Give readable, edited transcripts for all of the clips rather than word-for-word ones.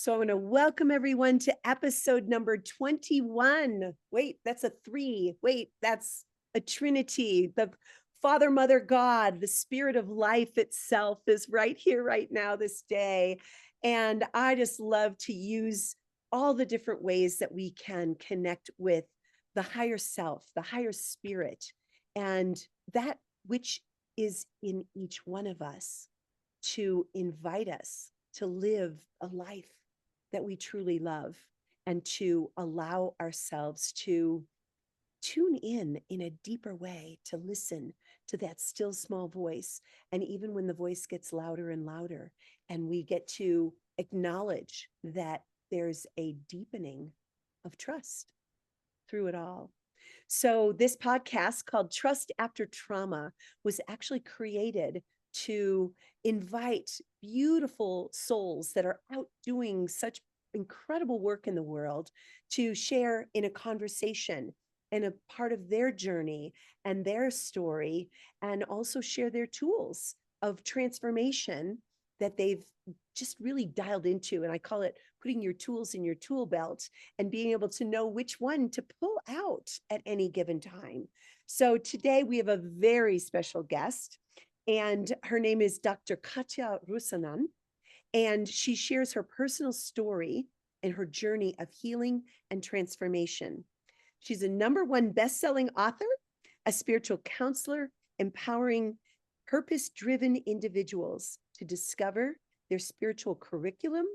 So I want to welcome everyone to episode number 21. Wait, that's a 3. Wait, that's a Trinity. The Father, Mother, God, the Spirit of life itself is right here, right now, this day. And I just love to use all the different ways that we can connect with the higher self, the higher spirit, and that which is in each one of us to invite us to live a life that we truly love and to allow ourselves to tune in a deeper way, to listen to that still small voice. And even when the voice gets louder and louder, and we get to acknowledge that there's a deepening of trust through it all. So, this podcast called Trust After Trauma was actually created to invite beautiful souls that are out doing such incredible work in the world to share in a conversation and a part of their journey and their story, and also share their tools of transformation that they've just really dialed into. And I call it putting your tools in your tool belt and being able to know which one to pull out at any given time. So today we have a very special guest, and her name is Dr. Katja Rusanen, and she shares her personal story and her journey of healing and transformation. She's a #1 best-selling author, a spiritual counselor, empowering purpose-driven individuals to discover their spiritual curriculum,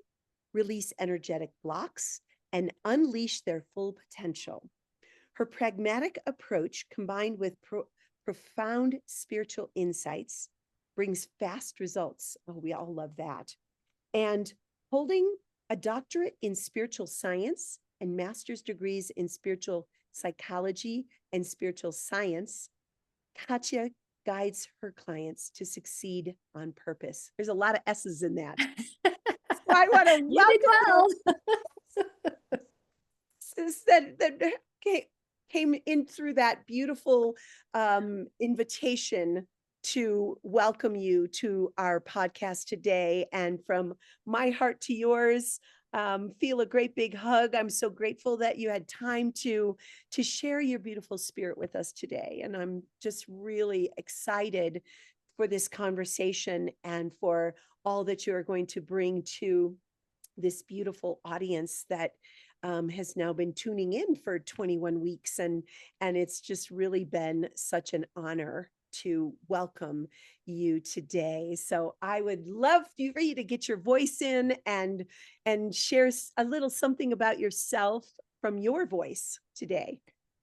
release energetic blocks, and unleash their full potential. Her pragmatic approach, combined with profound spiritual insights, brings fast results. Oh, we all love that. And holding a doctorate in spiritual science and master's degrees in spiritual psychology and spiritual science, Katja guides her clients to succeed on purpose. There's a lot of S's in that. So I want to You did welcome well. that came in through that beautiful invitation to welcome you to our podcast today. And from my heart to yours, feel a great big hug. I'm so grateful that you had time to share your beautiful spirit with us today. And I'm just really excited for this conversation and for all that you are going to bring to this beautiful audience that has now been tuning in for 21 weeks. And it's just really been such an honor to welcome you today. So I would love for you to get your voice in and share a little something about yourself from your voice today.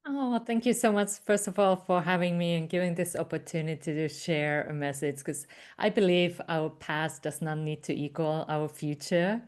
Oh, thank you so much, first of all, for having me and giving this opportunity to share a message, because I believe our past does not need to equal our future.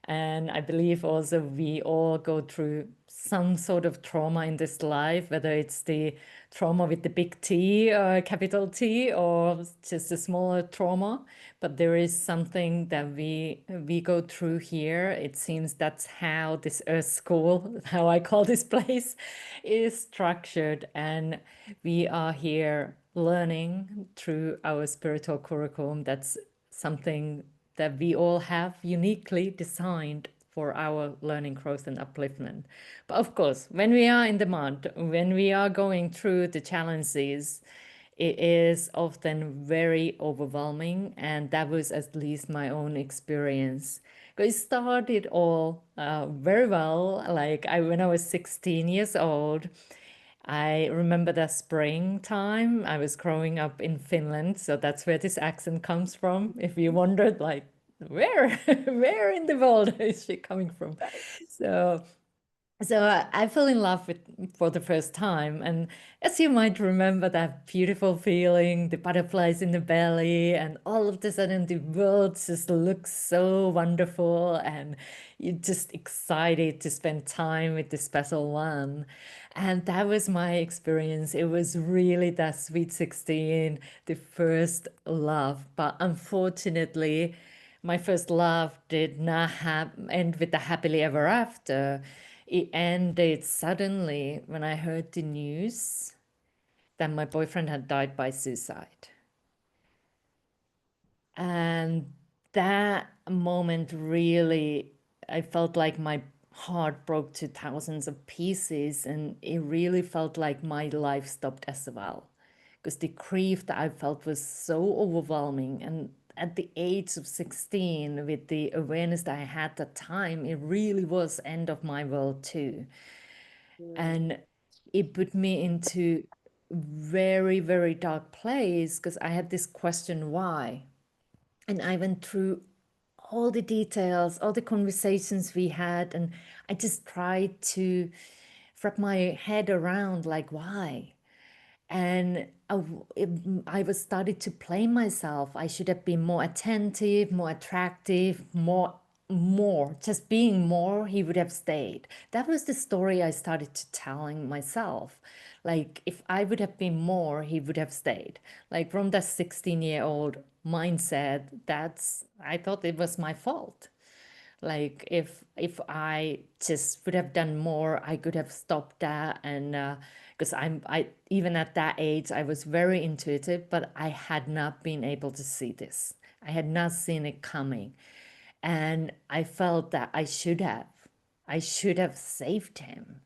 And I believe also we all go through some sort of trauma in this life, whether it's the trauma with the big T or capital T, or just a smaller trauma. But there is something that we go through here. It seems that's how this Earth School, how I call this place, is structured. And we are here learning through our spiritual curriculum. That's something that we all have uniquely designed for our learning, growth, and upliftment. But of course, when we are in the mud, when we are going through the challenges, it is often very overwhelming. And that was at least my own experience. It started all very well. When I was 16 years old, I remember the springtime. I was growing up in Finland, so that's where this accent comes from. If you wondered, like, where, where in the world is she coming from? So, I fell in love with for the first time, and as you might remember, that beautiful feeling, the butterflies in the belly, and all of a sudden the world just looks so wonderful, and you're just excited to spend time with the special one. And that was my experience. It was really that sweet 16, the first love. But unfortunately, my first love did not end with a happily ever after. It ended suddenly when I heard the news that my boyfriend had died by suicide. And that moment really I felt like my heart broke to thousands of pieces, and it really felt like my life stopped as well. Because the grief that I felt was so overwhelming. And at the age of 16, with the awareness that I had at the time, it really was end of my world too. Mm. And it put me into very, very dark place because I had this question, why? And I went through all the details, all the conversations we had, and I just tried to wrap my head around like why. And I was started to blame myself. I should have been more attentive, more attractive, more. Just being more, he would have stayed. That was the story I started to telling myself. Like if I would have been more, he would have stayed. Like from that 16-year-old mindset, that's I thought it was my fault. Like if I just would have done more, I could have stopped that. And because I even at that age I was very intuitive, but I had not been able to see this. I had not seen it coming, and I felt that I should have saved him.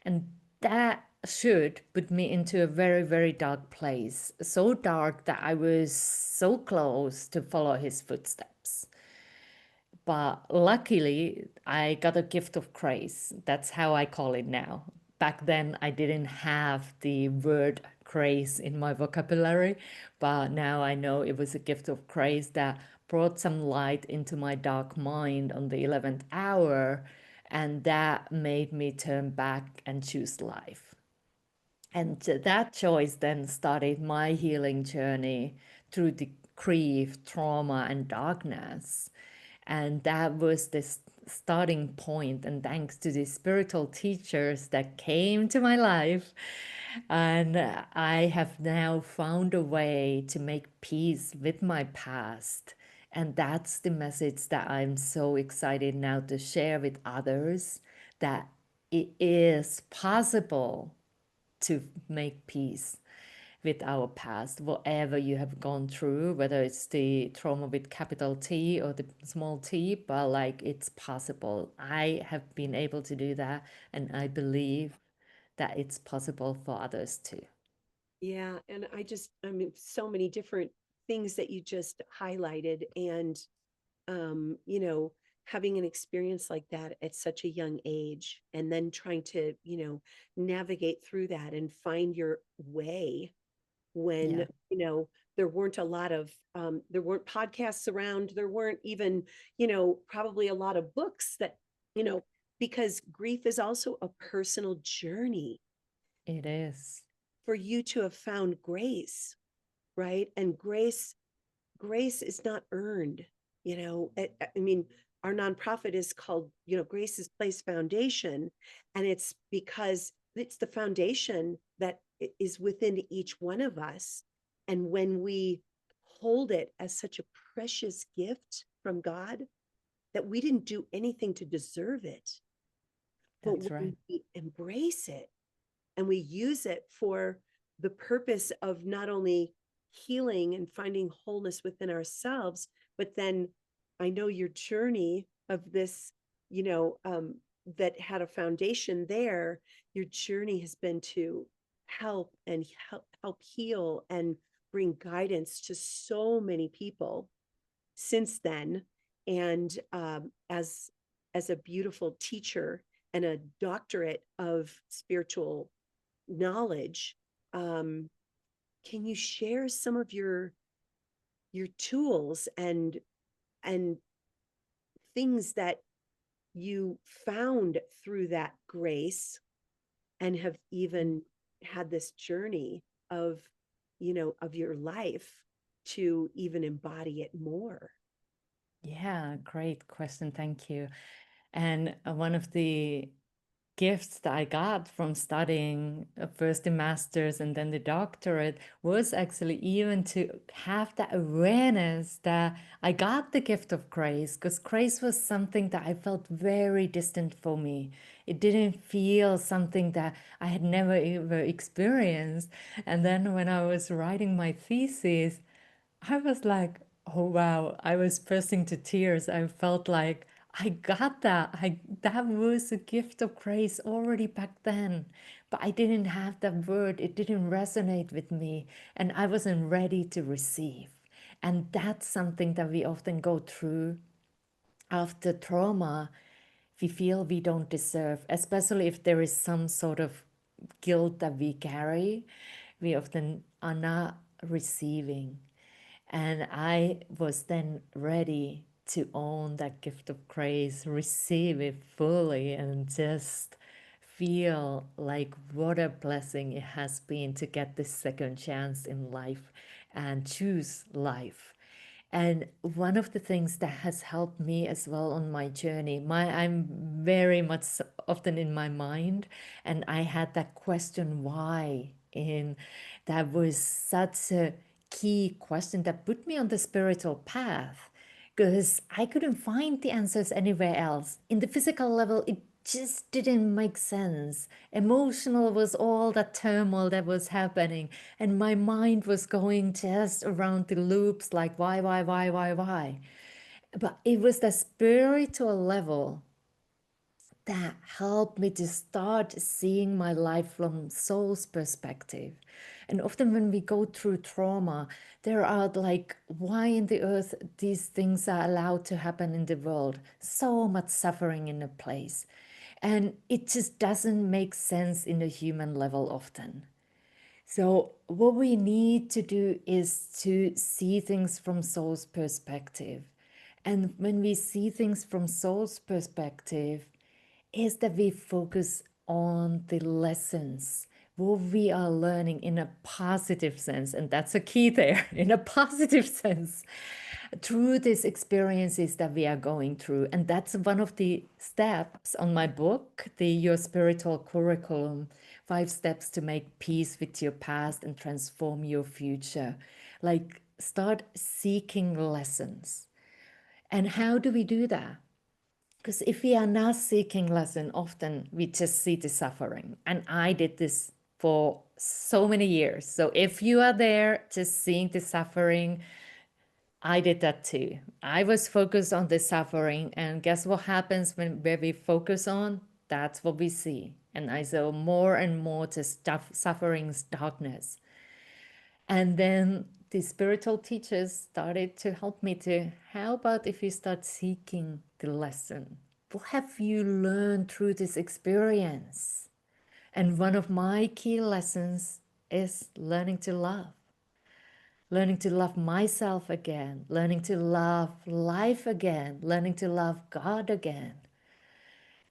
And that should put me into a very, very dark place. So dark that I was so close to follow his footsteps. But luckily, I got a gift of grace. That's how I call it now. Back then, I didn't have the word grace in my vocabulary, but now I know it was a gift of grace that brought some light into my dark mind on the 11th hour, and that made me turn back and choose life. And that choice then started my healing journey through the grief, trauma, and darkness. And that was the starting point. And thanks to the spiritual teachers that came to my life, and I have now found a way to make peace with my past. And that's the message that I'm so excited now to share with others, that it is possible to make peace with our past, whatever you have gone through, whether it's the trauma with capital T or the small t, but like it's possible. I have been able to do that, and I believe that it's possible for others too. Yeah. And I mean, so many different things that you just highlighted. And, you know, having an experience like that at such a young age, and then trying to, navigate through that and find your way when, Yeah, there weren't a lot of, there weren't podcasts around, there weren't even, probably a lot of books that, you know, because grief is also a personal journey. it is. For you to have found grace, right? And grace is not earned. I mean, our nonprofit is called, Grace's Place Foundation, and it's because it's the foundation that is within each one of us. And when we hold it as such a precious gift from God, that we didn't do anything to deserve it, but That's right. when we embrace it and we use it for the purpose of not only healing and finding wholeness within ourselves, but then I know your journey of this, you know, um, that had a foundation there. Your journey has been to help heal and bring guidance to so many people since then. And as a beautiful teacher and a doctorate of spiritual knowledge, um, can you share some of your tools and things that you found through that grace, and have even had this journey of, of your life to even embody it more? Yeah, great question. Thank you. And one of the gifts that I got from studying first the master's and then the doctorate was actually even to have that awareness that I got the gift of grace, because grace was something that I felt very distant for me. It didn't feel something that I had never ever experienced. And then when I was writing my thesis, I was like, oh wow, I was bursting to tears. I felt like I got that. That was a gift of grace already back then. But I didn't have that word. It didn't resonate with me. And I wasn't ready to receive. And that's something that we often go through after trauma. We feel we don't deserve, especially if there is some sort of guilt that we carry. We often are not receiving. And I was then ready to own that gift of grace, receive it fully, and just feel like what a blessing it has been to get this second chance in life and choose life. And one of the things that has helped me as well on my journey, I'm very much often in my mind, and I had that question why, and that was such a key question that put me on the spiritual path because I couldn't find the answers anywhere else. In the physical level, it just didn't make sense. Emotional was all that turmoil that was happening, and my mind was going just around the loops like why. But it was the spiritual level that helped me to start seeing my life from soul's perspective. And often when we go through trauma, there are like, why in the earth these things are allowed to happen in the world? So much suffering in a place. And it just doesn't make sense in a human level often. So what we need to do is to see things from soul's perspective. And when we see things from soul's perspective, is that we focus on the lessons, what we are learning in a positive sense. And that's a key there, in a positive sense, through these experiences that we are going through. And that's one of the steps on my book, the Your Spiritual Curriculum, 5 Steps to Make Peace with Your Past and Transform Your Future. Like, start seeking lessons. And how do we do that? Because if we are not seeking lesson, often we just see the suffering. And I did this for so many years. So if you are there just seeing the suffering, I did that too. I was focused on the suffering. And guess what happens when where we focus on? That's what we see. And I saw more and more just suffering's darkness. And then the spiritual teachers started to help me to, how about if you start seeking the lesson? What have you learned through this experience? And one of my key lessons is learning to love myself again, learning to love life again, learning to love God again.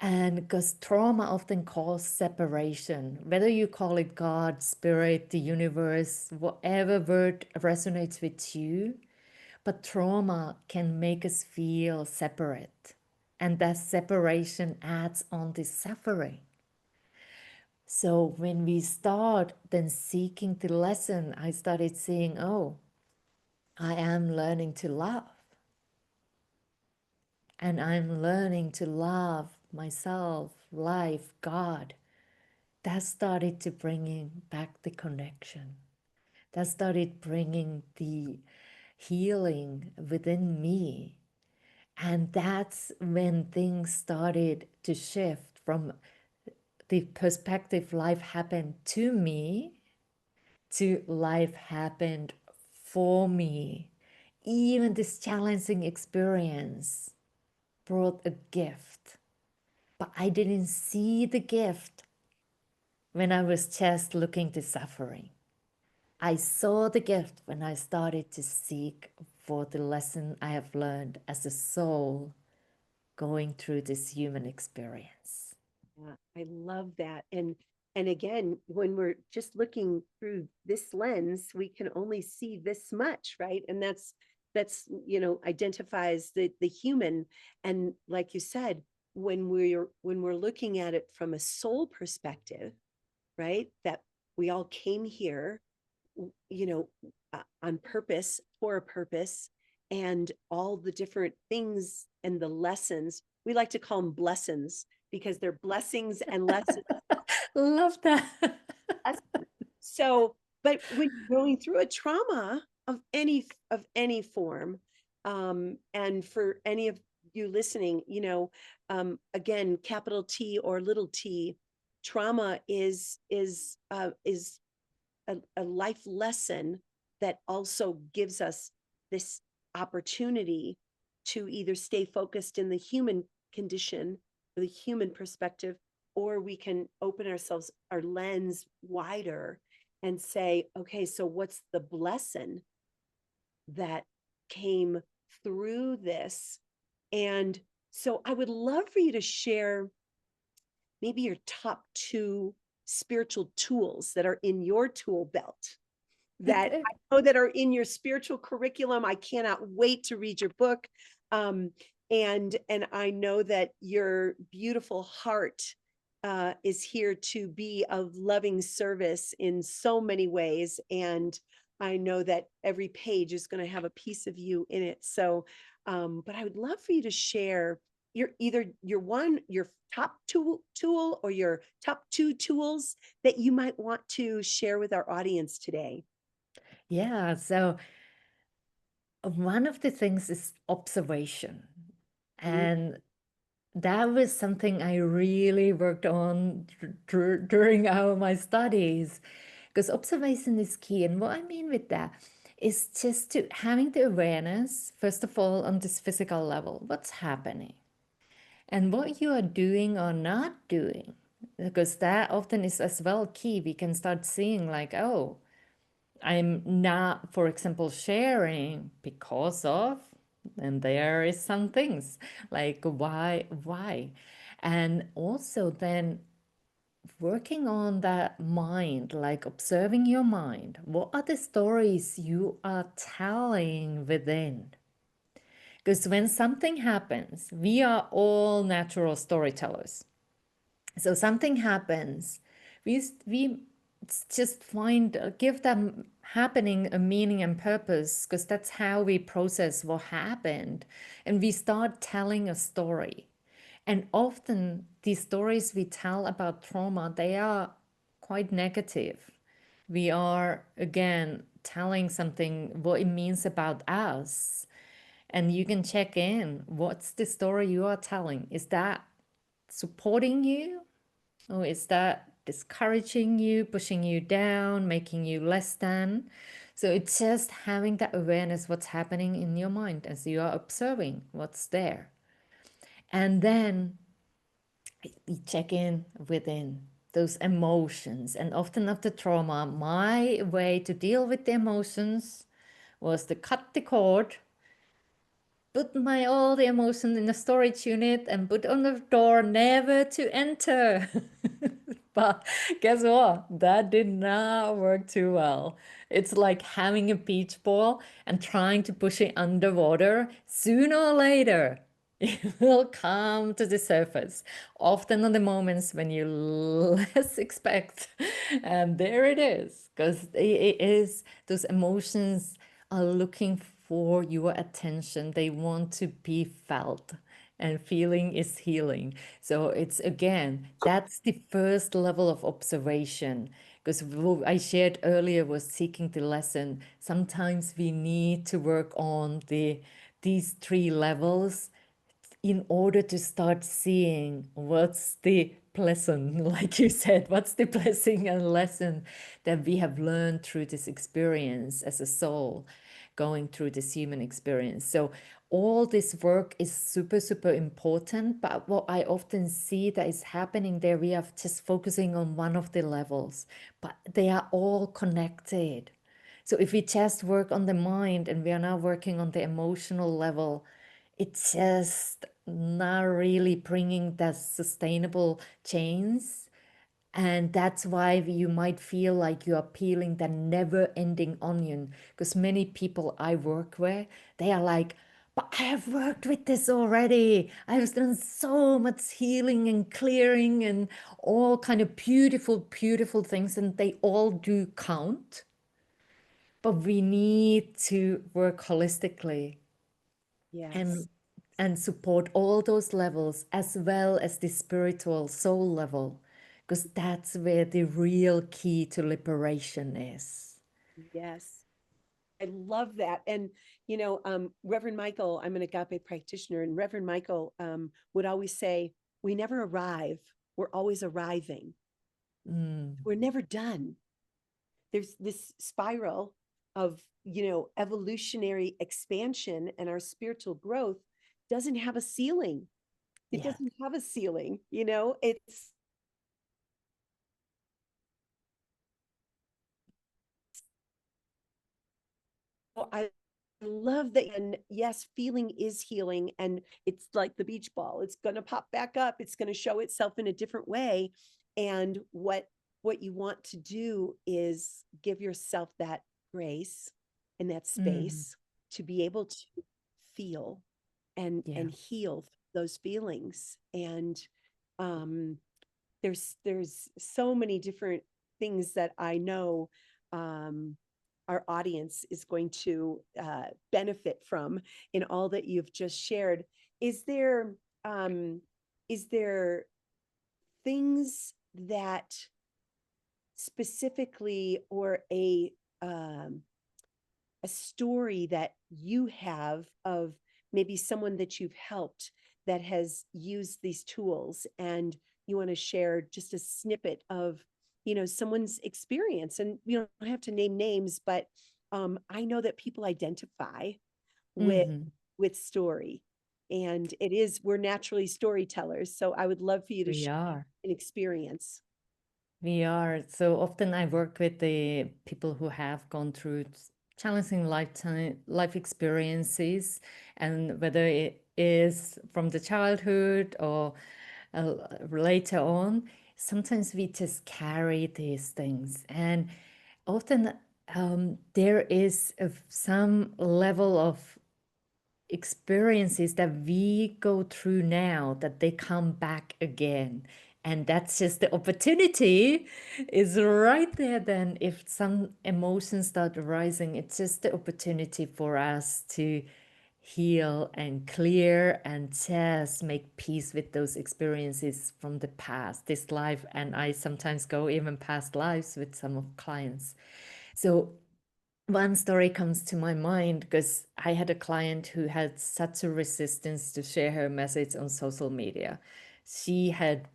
And because trauma often causes separation, whether you call it God, spirit, the universe, whatever word resonates with you, but trauma can make us feel separate. And that separation adds on the suffering. So when we start then seeking the lesson, I started seeing, oh, I am learning to love. And I'm learning to love myself, life, God. That started to bringing back the connection. That started bringing the healing within me. And that's when things started to shift from the perspective life happened to me to life happened for me. Even this challenging experience brought a gift, but I didn't see the gift when I was just looking to suffering. I saw the gift when I started to seek for the lesson I have learned as a soul going through this human experience. Yeah, I love that. And again, when we're just looking through this lens, we can only see this much, right? And that's identifies the human. And like you said, when we're looking at it from a soul perspective, right? That we all came here, on purpose, for a purpose, and all the different things and the lessons. We like to call them blessings because they're blessings and lessons. Love that. So, but when you're going through a trauma of any form, and for any of you listening, again, capital T or little t, trauma is a life lesson that also gives us this opportunity to either stay focused in the human condition, the human perspective, or we can open our lens wider and say, okay, so what's the blessing that came through this? And so I would love for you to share maybe your top two spiritual tools that are in your tool belt that I know that are in your spiritual curriculum. I cannot wait to read your book. And I know that your beautiful heart is here to be of loving service in so many ways. And I know that every page is going to have a piece of you in it. So, but I would love for you to share your top tool or your top two tools that you might want to share with our audience today. Yeah, so one of the things is observation. Mm. And that was something I really worked on during my studies, because observation is key. And what I mean with that is just to having the awareness, first of all, on this physical level, what's happening and what you are doing or not doing, because that often is as well key. We can start seeing like, oh, I'm not, for example, sharing because of, and there is some things like why, and also then working on that mind, like observing your mind. What are the stories you are telling within? Because when something happens, we are all natural storytellers. So something happens, we just find give them happening a meaning and purpose, because that's how we process what happened, and we start telling a story. And often these stories we tell about trauma, they are quite negative. We are again telling something what it means about us, and you can check in, what's the story you are telling? Is that supporting you, or is that discouraging you, pushing you down, making you less than? So it's just having that awareness what's happening in your mind as you are observing what's there. And then we check in within those emotions. And often after trauma, my way to deal with the emotions was to cut the cord, put my all the emotions in a storage unit and put on the door never to enter. But guess what? That did not work too well. It's like having a beach ball and trying to push it underwater. Sooner or later, it will come to the surface. Often on the moments when you less expect. And there it is. Because it is, those emotions are looking for your attention. They want to be felt, and feeling is healing. So it's again, that's the first level of observation. Because what I shared earlier was seeking the lesson. Sometimes we need to work on these three levels in order to start seeing what's the lesson, like you said, what's the blessing and lesson that we have learned through this experience as a soul, going through this human experience. So all this work is super, super important. But what I often see that is happening there, we are just focusing on one of the levels, but they are all connected. So if we just work on the mind and we are now working on the emotional level, it's just not really bringing that sustainable change. And that's why you might feel like you are peeling the never ending onion. Because many people I work with, they are like, but I have worked with this already. I have done so much healing and clearing and all kind of beautiful, beautiful things. And they all do count. But we need to work holistically Yes. and and support all those levels as well as the spiritual soul level, because that's where the real key to liberation is. Yes. love that. And, Reverend Michael, I'm an agape practitioner, and Reverend Michael would always say, we never arrive, we're always arriving. Mm, We're never done. There's this spiral of, evolutionary expansion, and our spiritual growth doesn't have a ceiling. It yeah, doesn't have a ceiling, it's I love that. And yes, feeling is healing. And it's like the beach ball. It's going to pop back up. It's going to show itself in a different way. And what you want to do is give yourself that grace and that mm, space to be able to feel yeah, and heal those feelings. And um there's so many different things that I know um, our audience is going to benefit from in all that you've just shared. Is there um, is there things that specifically, or um, a story that you have of maybe someone that you've helped that has used these tools, and you want to share just a snippet of someone's experience? And you don't have to name names, but I know that people identify with hmm, story, and we're naturally storytellers, so I would love for you to we share are. an experience. We are. So often I work with the people who have gone through challenging life experiences, and whether it is from the childhood or later on, sometimes we just carry these things. And often there is some level of experiences that we go through now that they come back again, and that's just the opportunity is right there. Then if some emotions start arising, it's just the opportunity for us to heal and clear and just make peace with those experiences from the past, this life. And I sometimes go even past lives with some of clients. So one story comes to my mind because I had a client who had such a resistance to share her message on social media. She had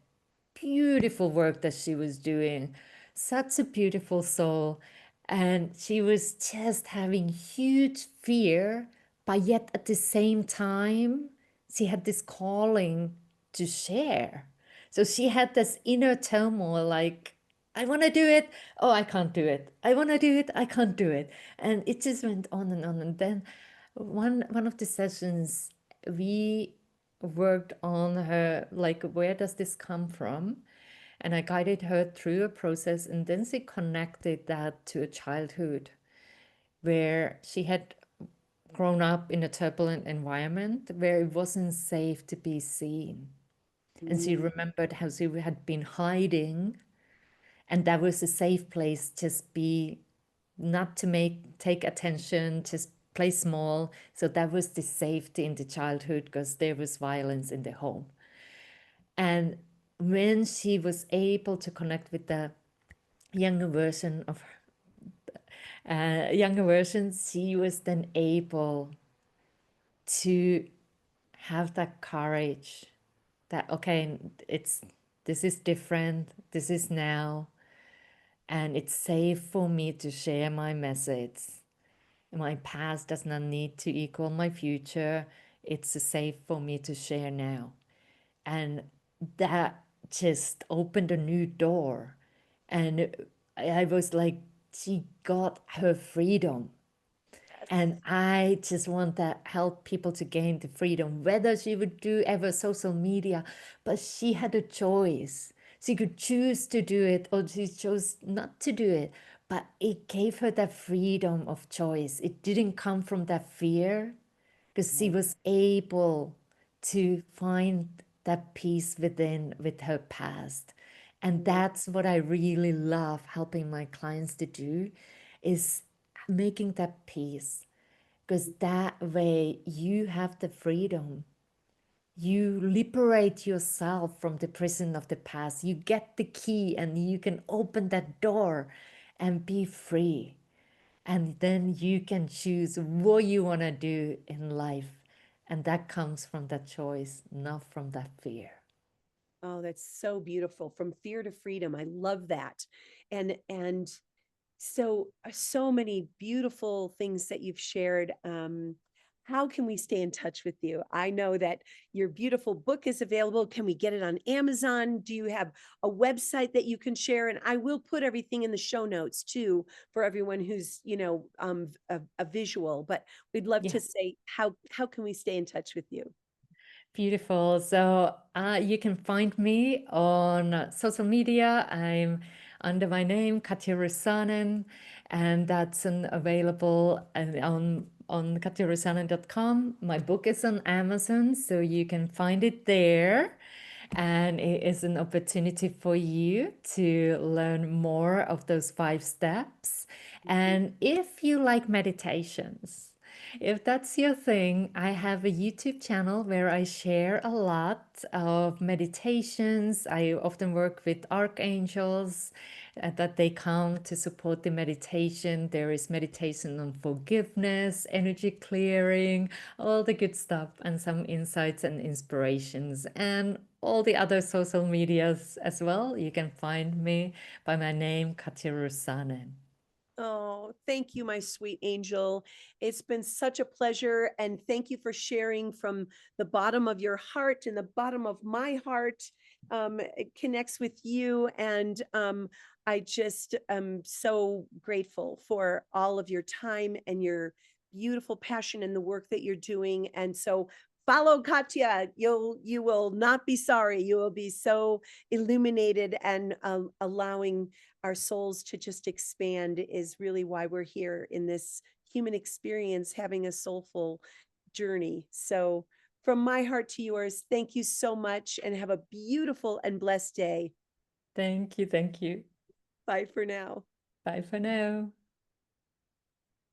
beautiful work that she was doing, such a beautiful soul, and she was just having huge fear, but yet at the same time, she had this calling to share. So she had this inner turmoil like, I want to do it. Oh, I can't do it. I want to do it. I can't do it. And it just went on and on. And then one of the sessions, we worked on her, like, where does this come from? And I guided her through a process. And then she connected that to a childhood where she had grown up in a turbulent environment where it wasn't safe to be seen. And she Mm, remembered how she had been hiding, and that was a safe place, just be, not to take attention, just play small. So that was the safety in the childhood because there was violence in the home. And when she was able to connect with the younger version of younger version, she was then able to have that courage that, okay, it's, this is different, this is now, and it's safe for me to share my message. My past does not need to equal my future. It's safe for me to share now. And that just opened a new door. And I was like, she got her freedom. yes. And I just want to help people to gain the freedom, whether she would do ever social media, but she had a choice. She could choose to do it or she chose not to do it, but it gave her that freedom of choice. It didn't come from that fear because she Right. was able to find that peace within with her past. And Mm, that's what I really love helping my clients to do, is making that peace, because that way you have the freedom. You liberate yourself from the prison of the past. You get the key and you can open that door and be free. And then you can choose what you want to do in life. And that comes from that choice, not from that fear. Oh, that's so beautiful. From fear to freedom. I love that. And so many beautiful things that you've shared. How can we stay in touch with you? I know that your beautiful book is available. Can we get it on Amazon? Do you have a website that you can share? And I will put everything in the show notes too for everyone who's, a visual. But we'd love Yeah. to say how can we stay in touch with you? Beautiful. So you can find me on social media. I'm under my name, Katja Rusanen, and that's available on katjarusanen.com. My book is on Amazon, so you can find it there. And it is an opportunity for you to learn more of those 5 steps. And if you like meditations, if that's your thing, I have a YouTube channel where I share a lot of meditations. I often work with archangels that they come to support the meditation. There is meditation on forgiveness, energy clearing, all the good stuff, and some insights and inspirations, and all the other social medias as well. You can find me by my name, Katja Rusanen. Oh, thank you, my sweet angel. It's been such a pleasure. And thank you for sharing from the bottom of your heart and the bottom of my heart. It connects with you. And I just am so grateful for all of your time and your beautiful passion and the work that you're doing. And so follow Katja. You will not be sorry. You will be so illuminated and allowing our souls to just expand is really why we're here in this human experience, having a soulful journey. So, from my heart to yours, thank you so much and have a beautiful and blessed day. Thank you. Thank you. Bye for now. Bye for now.